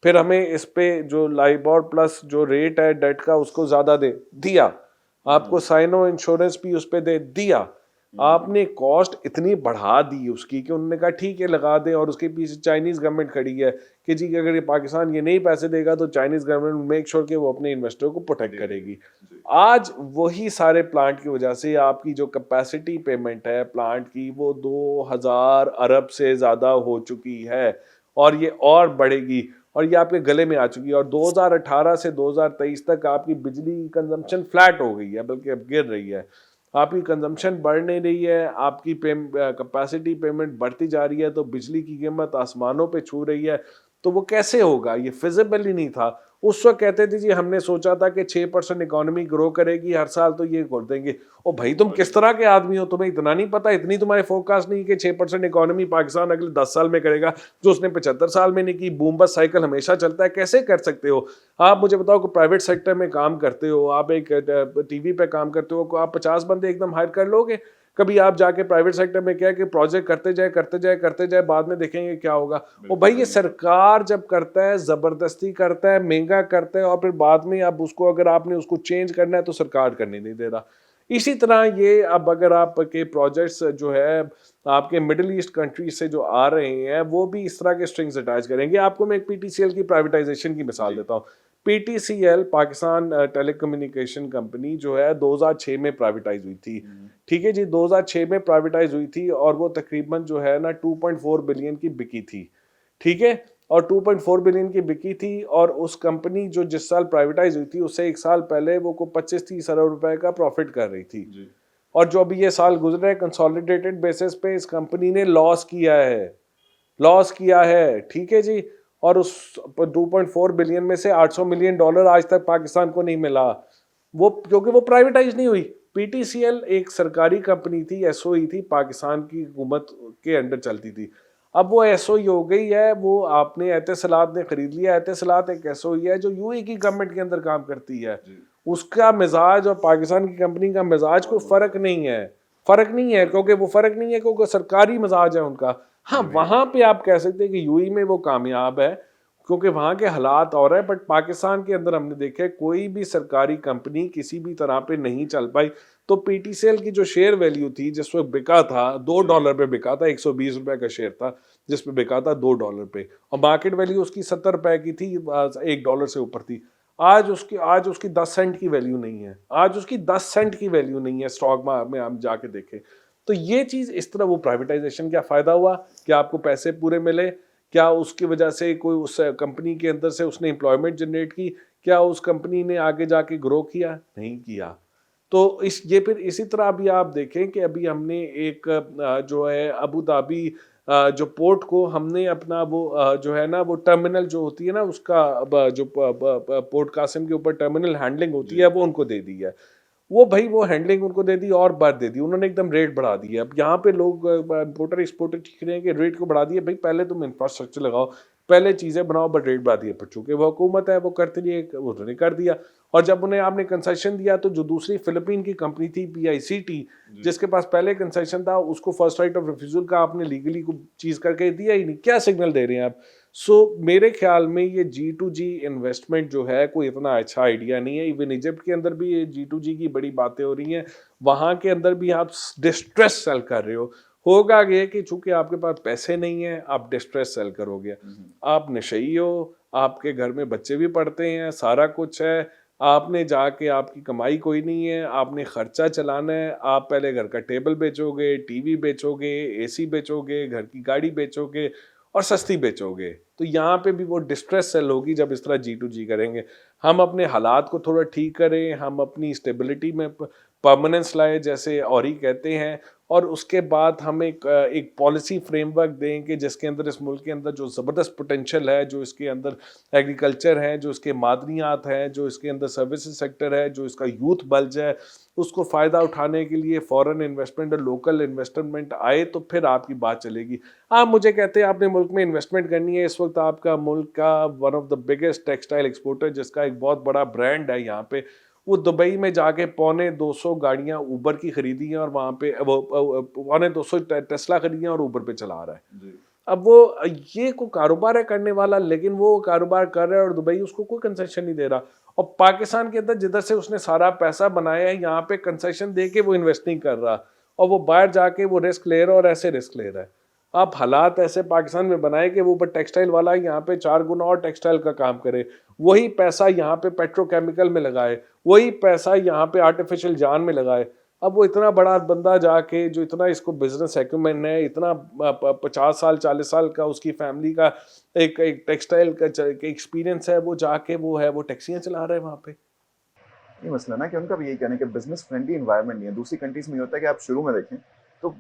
फिर हमें इस पे जो लाइबोर प्लस जो रेट है डेट का उसको ज़्यादा दिया। आपको साइनो इंश्योरेंस भी उस पे दिया। आपने कॉस्ट इतनी बढ़ा दी उसकी कि उन्होंने कहा ठीक है लगा दें, और उसके पीछे चाइनीज गवर्नमेंट खड़ी है कि जी अगर ये पाकिस्तान ये नहीं पैसे देगा तो चाइनीज गवर्नमेंट मेक श्योर कि वो अपने इन्वेस्टर को प्रोटेक्ट करेगी। आज वही सारे प्लांट की वजह से आपकी जो कैपेसिटी पेमेंट है प्लांट की वो 2000 अरब से ज़्यादा हो चुकी है, और ये और बढ़ेगी, और ये आपके गले में आ चुकी है। और 2018 से 2023 तक आपकी बिजली कंजम्पशन फ्लैट हो गई है, बल्कि अब गिर रही है। आपकी कंजम्पशन बढ़ नहीं रही है, आपकी कैपेसिटी पेमेंट बढ़ती जा रही है, तो बिजली की कीमत आसमानों पे छू रही है। तो वो कैसे होगा, ये फिजिबल ही नहीं था। उस वक्त कहते थे जी हमने सोचा था कि 6% इकोनॉमी ग्रो करेगी हर साल तो ये कर देंगे। ओ भाई तुम किस तरह के आदमी हो, तुम्हें इतना नहीं पता, इतनी तुम्हारी फोरकास्ट नहीं कि 6% इकोनॉमी पाकिस्तान अगले 10 साल में करेगा जो उसने 75 साल में नहीं की। बूम बस्ट साइकिल हमेशा चलता है, कैसे कर सकते हो आप? मुझे बताओ कि प्राइवेट सेक्टर में काम करते हो आप, एक टीवी पे काम करते हो, आप 50 बंदे एकदम हायर कर लोगे? कभी आप जाके प्राइवेट सेक्टर में क्या कि प्रोजेक्ट करते जाए करते जाए करते जाए, बाद में देखेंगे क्या होगा। वो भाई ये सरकार जब करता है जबरदस्ती करता है, महंगा करता है, और फिर बाद में अब उसको अगर आपने उसको चेंज करना है तो सरकार करने नहीं दे रहा। इसी तरह ये अब अगर आपके प्रोजेक्ट्स जो है आपके मिडिल ईस्ट कंट्रीज से जो आ रहे हैं वो भी इस तरह के स्ट्रिंग्स अटैच करेंगे। आपको मैं एक पीटीसीएल की प्राइवेटाइजेशन की मिसाल देता हूँ। पीटीसीएल पाकिस्तान टेलीकम्युनिकेशन कंपनी जो है 2006 में प्राइवेटाइज हुई थी। ठीक है जी, 2006 में प्राइवेटाइज हुई थी और वो तकरीबन जो है ना 2.4 बिलियन की बिकी थी। ठीक है, और 2.4 बिलियन की बिकी थी, और उस कंपनी जो जिस साल प्राइवेटाइज हुई थी उससे एक साल पहले वो को 25-30 अरब रुपए का प्रॉफिट कर रही थी जी। और जो अभी ये साल गुजरा है कंसोलिडेटेड बेसिस पे इस कंपनी ने लॉस किया है, लॉस किया है। ठीक है जी, और उस 2.4 बिलियन में से 800 मिलियन डॉलर आज तक पाकिस्तान को नहीं मिला, वो क्योंकि वो प्राइवेटाइज नहीं हुई। पीटीसीएल एक सरकारी कंपनी थी, एसओई थी, पाकिस्तान की हुकूमत के अंडर चलती थी। अब वो एसओई हो गई है, वो आपने एहतसालात ने खरीद लिया। एहतसालात एक एसओई है जो यूएई की गवर्नमेंट के अंदर काम करती है। उसका मिजाज और पाकिस्तान की कंपनी का मिजाज कोई फर्क नहीं है, फर्क नहीं है, क्योंकि वो फर्क नहीं है क्योंकि सरकारी मिजाज है उनका। हाँ वहां पे आप कह सकते हैं कि यूएई में वो कामयाब है क्योंकि वहां के हालात और है, बट पाकिस्तान के अंदर हमने देखा है कोई भी सरकारी कंपनी किसी भी तरह पे नहीं चल पाई। तो पीटीसीएल की जो शेयर वैल्यू थी जिस वक्त बिका था $2 पे बिका था, 120 रुपए का शेयर था जिसपे बिका था $2 पे, और मार्केट वैल्यू उसकी 70 रुपए की थी, $1 से ऊपर थी। आज उसकी 10 सेंट की वैल्यू नहीं है, आज उसकी 10 सेंट की वैल्यू नहीं है स्टॉक में हम जाके देखें। तो ये चीज इस तरह वो प्राइवेटाइजेशन क्या फायदा हुआ कि आपको पैसे पूरे मिले, क्या उसकी वजह से कोई उस कंपनी के अंदर से उसने एम्प्लॉयमेंट जनरेट की, क्या उस कंपनी ने आगे जाके ग्रो किया? नहीं किया। तो ये फिर इसी तरह अभी आप देखें कि अभी हमने एक जो है अबू धाबी जो पोर्ट को हमने अपना वो जो है ना वो टर्मिनल जो होती है ना उसका जो पोर्ट कासिम के ऊपर टर्मिनल हैंडलिंग होती है वो उनको दे दी है। वो भाई वो हैंडलिंग उनको दे दी और बढ़ दे दी, उन्होंने एकदम रेट बढ़ा दिया। अब यहाँ पे लोग इम्पोर्टर एक्सपोर्टर चीख रहे हैं कि रेट को बढ़ा दिया। भाई पहले तुम इंफ्रास्ट्रक्चर लगाओ, पहले चीज़ें बनाओ, बट रेट बढ़ा दिया। पर चूंकि वो हुकूमत है वो करते लिए उन्होंने कर दिया। और जब उन्हें आपने कंसेशन दिया तो जो दूसरी फिलिपीन की कंपनी थी पीआईसीटी जिसके पास पहले कंसेशन था उसको फर्स्ट राइट ऑफ रिफ्यूजल का आपने लीगली को चीज़ करके दिया ही नहीं। क्या सिग्नल दे रहे हैं आप? मेरे ख्याल में ये G2G इन्वेस्टमेंट जो है कोई इतना अच्छा आइडिया नहीं है। इवन इजिप्ट के अंदर भी ये G2G की बड़ी बातें हो रही हैं, वहाँ के अंदर भी आप डिस्ट्रेस सेल कर रहे हो। होगा ये कि चूंकि आपके पास पैसे नहीं है आप डिस्ट्रेस सेल करोगे। आप नशई हो, आपके घर में बच्चे भी पढ़ते हैं, सारा कुछ है, आपने जाके आपकी कमाई कोई नहीं है, आपने खर्चा चलाना है, आप पहले घर का टेबल बेचोगे, टीवी बेचोगे, एसी बेचोगे, घर की गाड़ी बेचोगे और सस्ती बेचोगे। तो यहाँ पे भी वो डिस्ट्रेस सेल होगी जब इस तरह G2G करेंगे। हम अपने हालात को थोड़ा ठीक करें, हम अपनी स्टेबिलिटी में परमानेंस लाए जैसे औरी कहते हैं, और उसके बाद हम एक पॉलिसी फ्रेमवर्क दें कि जिसके अंदर इस मुल्क के अंदर जो ज़बरदस्त पोटेंशियल है, जो इसके अंदर एग्रीकल्चर है, जो इसके मादनियात हैं, जो इसके अंदर सर्विसेज सेक्टर है, जो इसका यूथ बल्ज है, उसको फ़ायदा उठाने के लिए फॉरेन इन्वेस्टमेंट और लोकल इन्वेस्टमेंट आए तो फिर आपकी बात चलेगी। आप मुझे कहते हैं आपने मुल्क में इन्वेस्टमेंट करनी है, इस वक्त आपका मुल्क का one of the biggest textile exporter जिसका एक बहुत बड़ा ब्रांड है यहाँ पे, वो दुबई में जाके 250 गाड़ियां ऊबर की खरीदी हैं और वहां पे वो 250 टेस्ला खरीदी हैं और ऊबर पे चला रहा है। जी। अब वो ये को कारोबार है करने वाला, लेकिन वो कारोबार कर रहा है और दुबई उसको कोई कंसेशन नहीं दे रहा। और पाकिस्तान के अंदर जिधर से उसने सारा पैसा बनाया है, यहाँ पे कंसेशन दे के वो इन्वेस्ट नहीं कर रहा, और वो बाहर जाके वो रिस्क ले रहा है और ऐसे रिस्क ले रहा है। आप हालात ऐसे पाकिस्तान में बनाए कि वो ऊपर टेक्सटाइल वाला यहाँ पे 4 गुना और टेक्सटाइल का काम करे, वही पैसा यहाँ पे पेट्रोकेमिकल में लगाए, वही पैसा यहाँ पे आर्टिफिशियल जान में लगाए। अब वो इतना बड़ा बंदा जाके, जो इतना इसको बिजनेस एक्यूमेन है, इतना 50 साल 40 साल का उसकी फैमिली का एक एक टेक्सटाइल का एक्सपीरियंस है, वो जाके वो टैक्सियां चला रहा है वहाँ पे। ये मसला ना कि उनका भी यही कहना है कि बिजनेस फ्रेंडली एनवायरनमेंट नहीं है। दूसरी कंट्रीज में ये होता है कि आप शुरू में देखें तो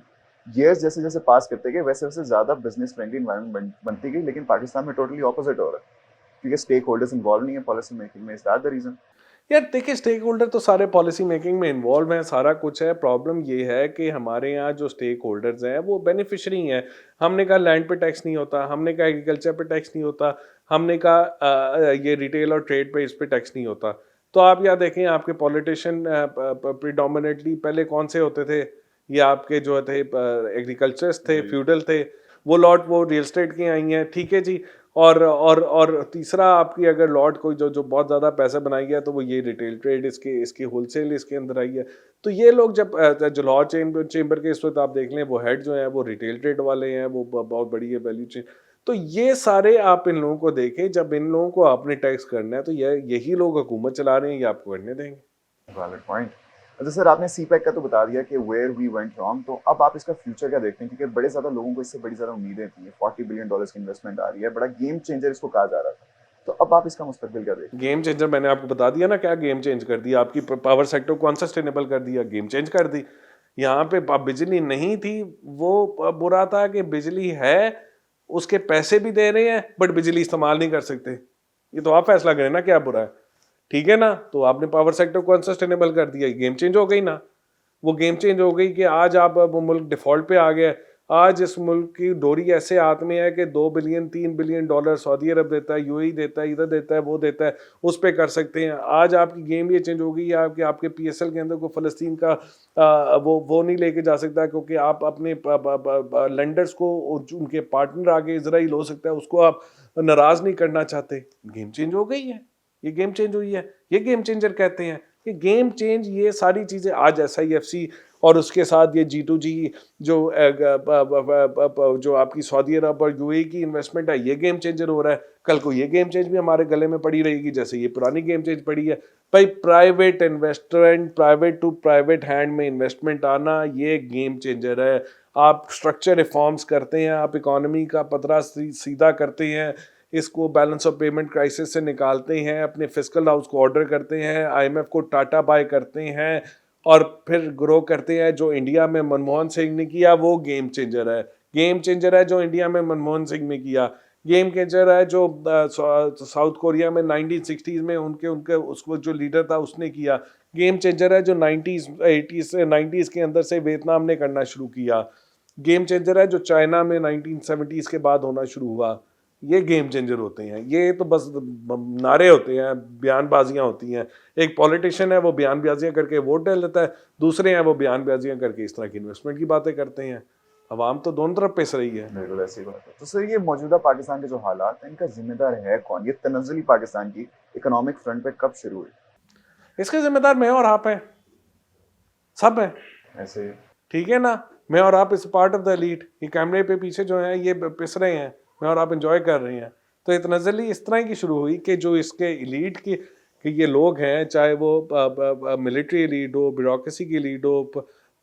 ईयर्स जैसे जैसे पास करते गए वैसे वैसे ज़्यादा बिजनेस फ्रेंडली एनवायरनमेंट बनती गई, लेकिन पाकिस्तान में टोटली ऑपोजिट हो रहा है क्योंकि स्टेक होल्डर्स इन्वॉल्व नहीं है पॉलिसी मेकिंग में। Is that the reason? यार देखिए, स्टेक होल्डर तो सारे पॉलिसी मेकिंग में इन्वॉल्व हैं, सारा कुछ है। प्रॉब्लम ये है कि हमारे यहाँ जो स्टेक होल्डर्स हैं वो बेनिफिशरी हैं। हमने कहा लैंड पे टैक्स नहीं होता, हमने कहा एग्रीकल्चर पे टैक्स नहीं होता, हमने कहा ये रिटेल और ट्रेड पे इस पे टैक्स नहीं होता। तो आप यहाँ देखें, आपके पॉलिटिशियन प्रिडोमिनेटली पहले कौन से होते थे? ये आपके जो थे एग्रीकल्चर्स थे, फ्यूडल थे, वो लॉट वो रियल स्टेट की आई हैं, ठीक है जी। और तीसरा आपकी अगर लॉट कोई जो जो बहुत ज़्यादा पैसा बनाई गया तो वो ये रिटेल ट्रेड, इसकी होलसेल इसके अंदर आई है। तो ये लोग जब जो लॉ चेंबर के इस वक्त आप देख लें, वो हेड जो है वो रिटेल ट्रेड वाले हैं, वो बहुत बड़ी है वैल्यू चेन। तो ये सारे आप इन लोगों को देखें, जब इन लोगों को आपने टैक्स करना है तो यही लोग हुकूमत चला रहे हैं, ये आपको करने देंगे। Valid point. अच्छा सर, आपने सीपैक का तो बता दिया कि वेयर वी वेंट रॉन्ग, तो अब आप इसका फ्यूचर क्या देखते हैं? क्योंकि बड़े ज़्यादा लोगों को इससे बड़ी ज़्यादा उम्मीदें थी। $40 बिलियन की इन्वेस्टमेंट आ रही है, बड़ा गेम चेंजर इसको कहा जा रहा था। तो अब आप इसका मुस्तकबिल क्या देखते गेम चेंजर मैंने आपको बता दिया ना, क्या गेम चेंज कर दिया, आपकी पावर सेक्टर को अनसस्टेनेबल कर दिया, गेम चेंज कर दी। यहाँ पे बिजली नहीं थी, वो बुरा था कि बिजली है, उसके पैसे भी दे रहे हैं बट बिजली इस्तेमाल नहीं कर सकते। ये तो आप फैसला करें ना क्या बुरा है, ठीक है ना। तो आपने पावर सेक्टर को अनसस्टेनेबल कर दिया, गेम चेंज हो गई ना। वो गेम चेंज हो गई कि आज आप वो मुल्क डिफॉल्ट पे आ गया। आज इस मुल्क की डोरी ऐसे हाथ में है कि 2 बिलियन $3 बिलियन सऊदी अरब देता है, यूएई देता है, इधर देता है, वो देता है, उस पे कर सकते हैं। आज आपकी गेम ये चेंज हो गई है आपके आपके पीएसएल के अंदर को फ़लस्तीन का वो नहीं लेके जा सकता, क्योंकि आप अपने लेंडर्स को उनके पार्टनर आगे इजराइल हो सकता है, उसको आप नाराज़ नहीं करना चाहते। गेम चेंज हो गई है, ये गेम चेंज हुई है, ये गेम चेंजर कहते हैं। ये गेम चेंज, ये सारी चीज़ें आज SIFC और उसके साथ ये G2G जो जो आपकी सऊदी अरब और यूएई की इन्वेस्टमेंट है, ये गेम चेंजर हो रहा है। कल को ये गेम चेंज भी हमारे गले में पड़ी रहेगी, जैसे ये पुरानी गेम चेंज पड़ी है। भाई private investment, private to private hand में इन्वेस्टमेंट आना, ये गेम चेंजर है। आप स्ट्रक्चर रिफॉर्म्स करते हैं, आप इकोनॉमी का पतरा सीधा करते हैं, इसको बैलेंस ऑफ पेमेंट क्राइसिस से निकालते हैं, अपने फिस्कल हाउस को ऑर्डर करते हैं, IMF को टाटा बाय करते हैं और फिर ग्रो करते हैं। जो इंडिया में मनमोहन सिंह ने किया वो गेम चेंजर है। गेम चेंजर है जो इंडिया में मनमोहन सिंह ने किया। गेम चेंजर है जो साउथ कोरिया में 1960s में उनके उनके उसको जो लीडर था उसने किया। गेम चेंजर है जो 90s 80s से 90s के अंदर से वियतनाम ने करना शुरू किया। गेम चेंजर है जो चाइना में 1970s के बाद होना शुरू हुआ। ये गेम चेंजर होते हैं। ये तो बस नारे होते हैं, बयानबाजियां होती हैं। एक पॉलिटिशियन है, वो बयानबाजियां करके वोट डाल देता है, दूसरे हैं वो बयानबाजियां करके इस तरह की इन्वेस्टमेंट की बातें करते हैं। अवाम तो दोनों तरफ पिस रही है। बिल्कुल ऐसी बात है। तो सर, ये मौजूदा पाकिस्तान के जो हालात हैं, इनका जिम्मेदार है कौन? ये तनज़्ज़ुली पाकिस्तान की इकोनॉमिक फ्रंट पे कब शुरू हुई? इसके जिम्मेदार मैं और आप हैं, सब हैं, ऐसे ठीक है ना। मैं और आप इस पार्ट ऑफ द एलीट। ये कैमरे पे पीछे जो है ये पिस रहे हैं, मैं और आप एंजॉय कर रहे हैं। तो तनज़्ज़ुली इस तरह की शुरू हुई कि जो इसके एलीट की कि ये लोग हैं, चाहे वो मिलिट्री एलीट हो, ब्यूरोक्रेसी की एलीट हो,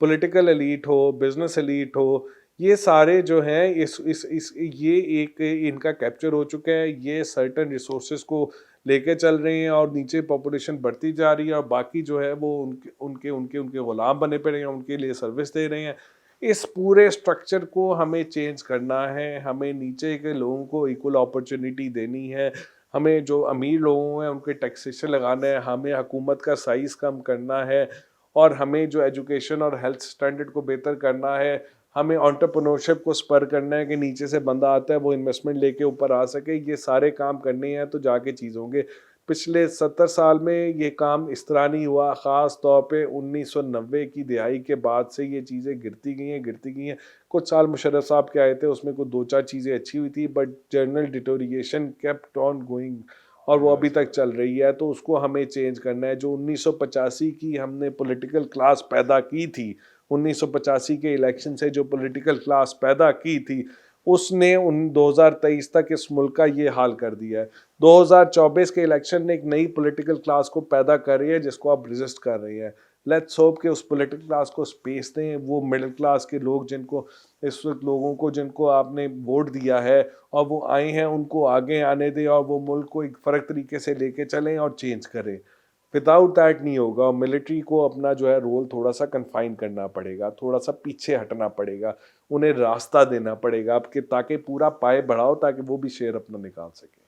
पॉलिटिकल एलीट हो, बिजनेस एलीट हो, ये सारे जो हैं इस ये एक इनका कैप्चर हो चुका है। ये सर्टन रिसोर्सेज को लेके चल रहे हैं और नीचे पॉपुलेशन बढ़ती जा रही है और बाकी जो है वो उनके उनके उनके उनके गुलाम बने पड़े हैं, उनके लिए सर्विस दे रहे हैं। इस पूरे स्ट्रक्चर को हमें चेंज करना है। हमें नीचे के लोगों को इक्वल अपॉर्चुनिटी देनी है। हमें जो अमीर लोग हैं उनके टैक्सेशन लगाना है। हमें हुकूमत का साइज़ कम करना है और हमें जो एजुकेशन और हेल्थ स्टैंडर्ड को बेहतर करना है। हमें एंटरप्रेन्योरशिप को स्पर करना है कि नीचे से बंदा आता है वो इन्वेस्टमेंट लेके ऊपर आ सके। ये सारे काम करने हैं तो जाके चीज़ होंगे। पिछले 70 साल में ये काम इस तरह नहीं हुआ। ख़ास तौर पे 1990 की दिहाई के बाद से ये चीज़ें गिरती गई हैं। कुछ साल मुशर्रफ साहब के आए थे, उसमें कुछ 2-4 चीज़ें अच्छी हुई थी, but general deterioration kept on going और वो अभी तक चल रही है। तो उसको हमें चेंज करना है। जो 1985 की हमने पॉलिटिकल क्लास पैदा की थी, 1985 के इलेक्शन से जो पॉलिटिकल क्लास पैदा की थी, उसने 2023 तक इस मुल्क का ये हाल कर दिया है। 2024 के इलेक्शन ने एक नई पॉलिटिकल क्लास को पैदा कर रही है, जिसको आप रेजिस्ट कर रही हैं। लेट्स होप कि उस पॉलिटिकल क्लास को स्पेस दें। वो मिडिल क्लास के लोग जिनको इस वक्त लोगों को जिनको आपने वोट दिया है और वो आए हैं, उनको आगे आने दें और वो मुल्क को एक फ़र्क तरीके से लेके चलें और चेंज करें। विदाउट दैट नहीं होगा। और मिलिट्री को अपना जो है रोल थोड़ा सा कन्फाइन करना पड़ेगा, थोड़ा सा पीछे हटना पड़ेगा, उन्हें रास्ता देना पड़ेगा आपके, ताकि पूरा पाए बढ़ाओ, ताकि वो भी शेयर अपना निकाल सके।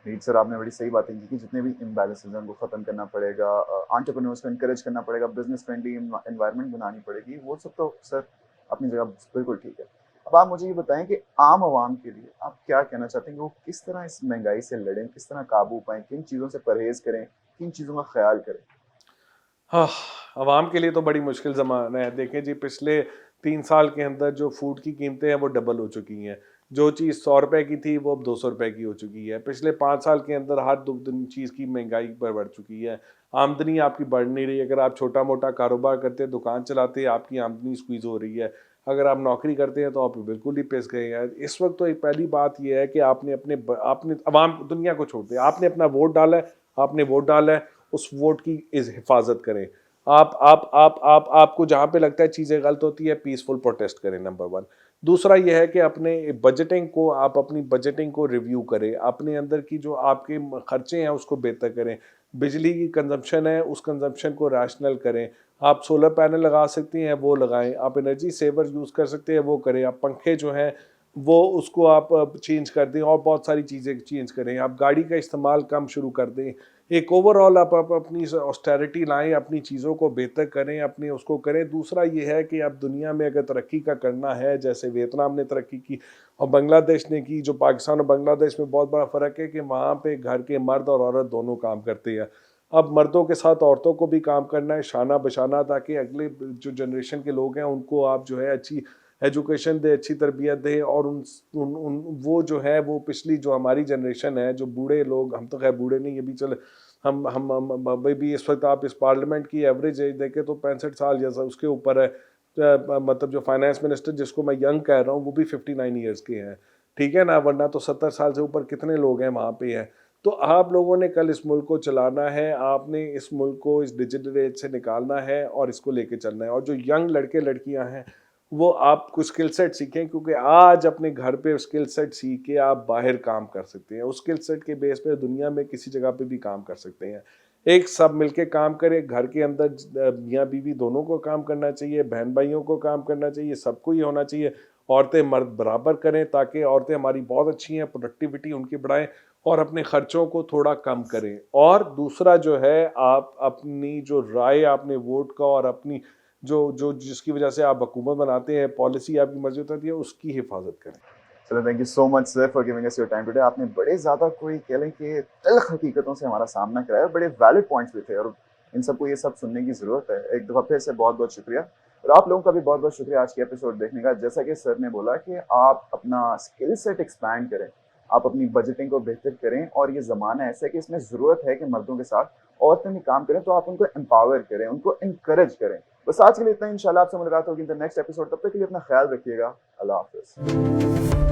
रीड सर, आपने बड़ी सही बातें की कि जितने भी इम्बैलेंसेज हैं उनको ख़त्म करना पड़ेगा, एंटरप्रेन्योर्स को इनकरेज करना पड़ेगा, बिजनेस फ्रेंडली एनवायरनमेंट बनानी पड़ेगी। वो सब तो सर अपनी जगह बिल्कुल ठीक है। अब आप मुझे ये बताएं कि आम आवाम के लिए आप क्या कहना चाहते हैं कि वो किस तरह इस महंगाई से लड़ें, किस तरह काबू पाएं, किन चीज़ों से परहेज़ करें, किन चीज़ों का ख्याल करें? हाँ, आवाम के लिए तो बड़ी मुश्किल ज़माना है। देखें जी, पिछले 3 साल के अंदर जो फूड की कीमतें हैं वो डबल हो चुकी हैं। जो चीज़ ₹100 की थी वो अब ₹200 की हो चुकी है। पिछले 5 साल के अंदर हर दो दिन चीज़ की महंगाई पर बढ़ चुकी है। आमदनी आपकी बढ़ नहीं रही। अगर आप छोटा-मोटा कारोबार करते हैं, दुकान चलाते हैं, आपकी आमदनी स्क्वीज़ हो रही है। अगर आप नौकरी करते हैं तो आप बिल्कुल ही पिस गए हैं। इस वक्त तो एक पहली बात ये है कि आपने अवाम दुनिया को छोड़ दिया। आपने वोट डाला है, उस वोट की हिफाजत करें। आपको जहाँ पे लगता है चीज़ें गलत होती है, पीसफुल प्रोटेस्ट करें, नंबर 1। दूसरा ये है कि अपनी बजटिंग को रिव्यू करें। अपने अंदर की जो आपके खर्चे हैं उसको बेहतर करें। बिजली की कंजम्पशन है, उस कंजम्पशन को रैशनल करें। आप सोलर पैनल लगा सकती हैं, वो लगाएं। आप एनर्जी सेवर यूज़ कर सकते हैं, वो करें। आप पंखे जो हैं वो उसको आप चेंज कर दें और बहुत सारी चीज़ें चेंज करें। आप गाड़ी का इस्तेमाल कम शुरू कर दें। एक ओवरऑल आप अपनी ऑस्टेरिटी लाएं, अपनी चीज़ों को बेहतर करें, अपने उसको करें। दूसरा ये है कि अब दुनिया में अगर तरक्की का करना है, जैसे वियतनाम ने तरक्की की और बांग्लादेश ने की, जो पाकिस्तान और बांग्लादेश में बहुत बड़ा फ़र्क है कि वहाँ पे घर के मर्द और औरत दोनों काम करते हैं। अब मर्दों के साथ औरतों को भी काम करना है, शाना बशाना, ताकि अगले जो जनरेशन के लोग हैं उनको आप जो है अच्छी एजुकेशन दें, अच्छी तरबियत दें। और उन वो जो है वो पिछली जो हमारी जनरेशन है, जो बूढ़े लोग, हम तो खैर बूढ़े नहीं, ये भी चल हम अभी भी इस वक्त आप इस पार्लियामेंट की एवरेज एज देखें तो 65 साल जैसा उसके ऊपर है। मतलब जो फाइनेंस मिनिस्टर जिसको मैं यंग कह रहा हूँ वो भी 59 ईयर्स के हैं, ठीक है ना। वरना तो 70 साल से ऊपर कितने लोग हैं वहाँ पे हैं। तो आप लोगों ने कल इस मुल्क को चलाना है, आपने इस मुल्क को इस डिजिटल एज से निकालना है और इसको लेके चलना है। और जो यंग लड़के लड़कियां हैं वो आप कुछ स्किल सेट सीखें, क्योंकि आज अपने घर पे स्किल सेट सीख के आप बाहर काम कर सकते हैं। उस स्किल सेट के बेस पे दुनिया में किसी जगह पे भी काम कर सकते हैं। एक सब मिलके काम करें। घर के अंदर मियाँ बीवी दोनों को काम करना चाहिए, बहन भाइयों को काम करना चाहिए, सबको ये होना चाहिए। औरतें मर्द बराबर करें, ताकि औरतें हमारी बहुत अच्छी हैं, प्रोडक्टिविटी उनकी बढ़ाएं और अपने खर्चों को थोड़ा कम करें। और दूसरा जो है, आप अपनी जो राय आपने वोट का और अपनी जो जो जिसकी वजह से आप हुकूमत बनाते हैं, पॉलिसी आपकी मर्जी होती है, उसकी हिफाजत करें। चलो, thank you so much sir for giving us your time today. आपने बड़े ज़्यादा कोई कह लें कि तल्ख हकीकतों से हमारा सामना कराया, बड़े वैलिड पॉइंट्स भी थे और इन सबको ये सब सुनने की ज़रूरत है। एक दफ़ा फिर से बहुत बहुत शुक्रिया। और आप लोगों का भी बहुत बहुत शुक्रिया आज के एपिसोड देखने का। जैसा कि सर ने बोला कि आप अपना स्किल सेट एक्सपैंड करें, आप अपनी बजटिंग को बेहतर करें। और ये ज़माना ऐसा है कि इसमें ज़रूरत है कि मर्दों के साथ औरतें भी काम करें, तो आप उनको एम्पावर करें, उनको इनकरेज करें। बस आज के लिए इतना ही। इंशाल्लाह आपसे मुलाकात होगी इन द नेक्स्ट एपिसोड। तब तक के लिए अपना ख्याल रखिएगा। अल्लाह हाफ़िज़।